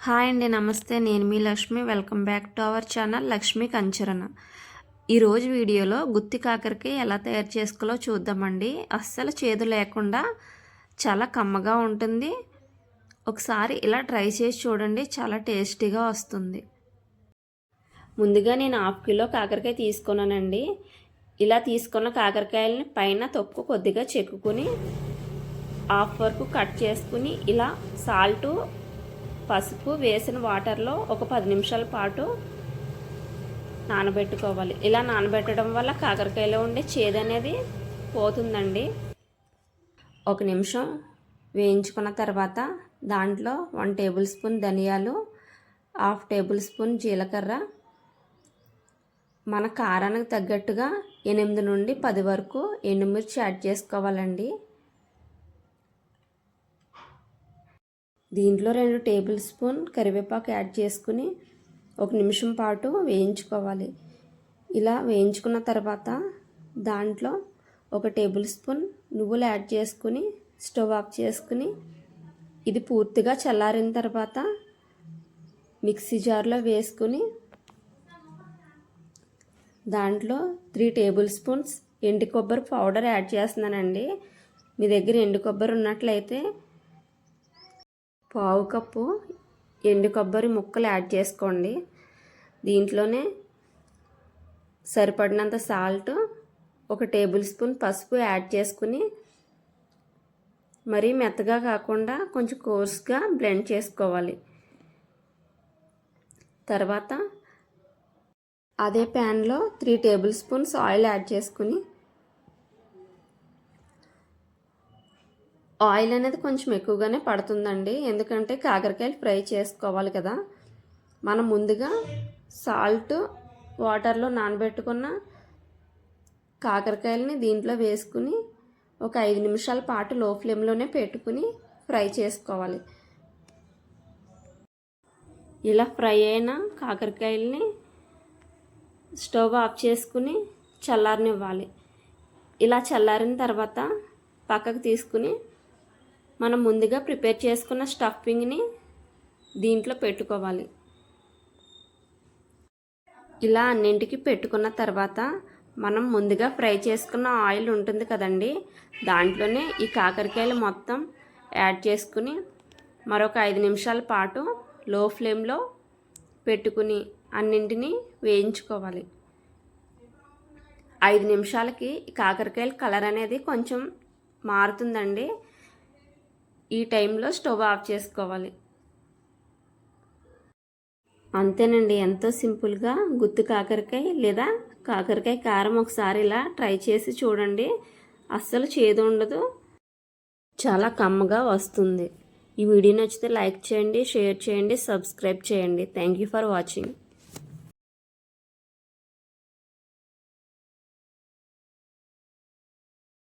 Hi అండి, నమస్తే. నేను మీ Lakshmi. Welcome back to our channel Lakshmi కంచరణ. ఈరోజు వీడియోలో గుత్తి కాకరకాయ ఎలా తయారు చేసుకోవాలో చూద్దామండి. అస్సలు చేదు లేకుండా చాలా కమ్మగా ఉంటుంది. ఒకసారి ఇలా ట్రై చేసి చూడండి, చాలా టేస్టీగా వస్తుంది. ముందుగా నేను 1/2 కిలో కాకరకాయ తీసుకున్నానండి. ఇలా తీసుకున్న కాకరకాయలని పైన తొక్కు కొద్దిగా చెక్కుని హాఫ్ వరకు కట్ చేసుకుని ఇలా సాల్టు పసుపు వేసిన వాటర్లో ఒక 10 నిమిషాల పాటు నానబెట్టుకోవాలి. ఇలా నానబెట్టడం వల్ల కాకరకాయలో ఉండే చేదు అనేది పోతుందండి. 1 నిమిషం వేయించుకున్న తర్వాత దాంట్లో 1 టేబుల్ స్పూన్ ధనియాలు, 1/2 టేబుల్ స్పూన్ జీలకర్ర, మన కారానికి తగ్గట్టుగా 8 నుండి 10 వరకు ఎండుమిర్చి యాడ్ చేసుకోవాలండి. దీంట్లో 2 టేబుల్ స్పూన్ కరివేపాకు యాడ్ చేసుకుని 1 నిమిషం పాటు వేయించుకోవాలి. ఇలా వేయించుకున్న తర్వాత దాంట్లో 1 టేబుల్ స్పూన్ నువ్వులు యాడ్ చేసుకుని స్టవ్ ఆఫ్ చేసుకుని ఇది పూర్తిగా చల్లారిన తర్వాత మిక్సీ జార్లో వేసుకుని దాంట్లో 3 టేబుల్ స్పూన్స్ ఎండు కొబ్బరి పౌడర్ యాడ్ చేస్తున్నానండి. మీ దగ్గర ఎండు కొబ్బరి ఉన్నట్లయితే 1/2 కప్పు ఎండు కొబ్బరి ముక్కలు యాడ్ చేసుకోండి. దీంట్లోనే సరిపడినంత సాల్ట్, 1 టేబుల్ స్పూన్ పసుపు యాడ్ చేసుకుని మరీ మెత్తగా కాకుండా కొంచెం కోర్స్గా బ్లెండ్ చేసుకోవాలి. తర్వాత అదే ప్యాన్లో 3 టేబుల్ స్పూన్స్ ఆయిల్ యాడ్ చేసుకుని ఆయిల్ అనేది కొంచెం ఎక్కువగానే పడుతుందండి, ఎందుకంటే కాకరకాయలు ఫ్రై చేసుకోవాలి కదా. మనం ముందుగా సాల్ట్ వాటర్లో నానబెట్టుకున్న కాకరకాయలని దీంట్లో వేసుకుని ఒక 5 నిమిషాల పాటు లో ఫ్లేమ్లోనే పెట్టుకుని ఫ్రై చేసుకోవాలి. ఇలా ఫ్రై అయిన కాకరకాయలని స్టవ్ ఆఫ్ చేసుకుని చల్లారనివ్వాలి. ఇలా చల్లారిన తర్వాత పక్కకు తీసుకుని మనం ముందుగా ప్రిపేర్ చేసుకున్న స్టఫింగ్ని దీంట్లో పెట్టుకోవాలి. ఇలా అన్నింటికి పెట్టుకున్న తర్వాత మనం ముందుగా ఫ్రై చేసుకున్న ఆయిల్ ఉంటుంది కదండి, దాంట్లోనే ఈ కాకరకాయలు మొత్తం యాడ్ చేసుకుని మరొక 5 నిమిషాల పాటు లో ఫ్లేమ్లో పెట్టుకుని అన్నింటినీ వేయించుకోవాలి. 5 నిమిషాలకి కాకరకాయల కలర్ అనేది కొంచెం మారుతుందండి. ఈ టైంలో స్టవ్ ఆఫ్ చేసుకోవాలి. అంతేనండి, ఎంతో సింపుల్గా గుత్తి కాకరకాయ లేదా కాకరకాయ కారం ఒకసారి ఇలా ట్రై చేసి చూడండి. అస్సలు చేదు ఉండదు, చాలా కమ్మగా వస్తుంది. ఈ వీడియో నచ్చితే లైక్ చేయండి, షేర్ చేయండి, సబ్స్క్రైబ్ చేయండి. Thank you for watching.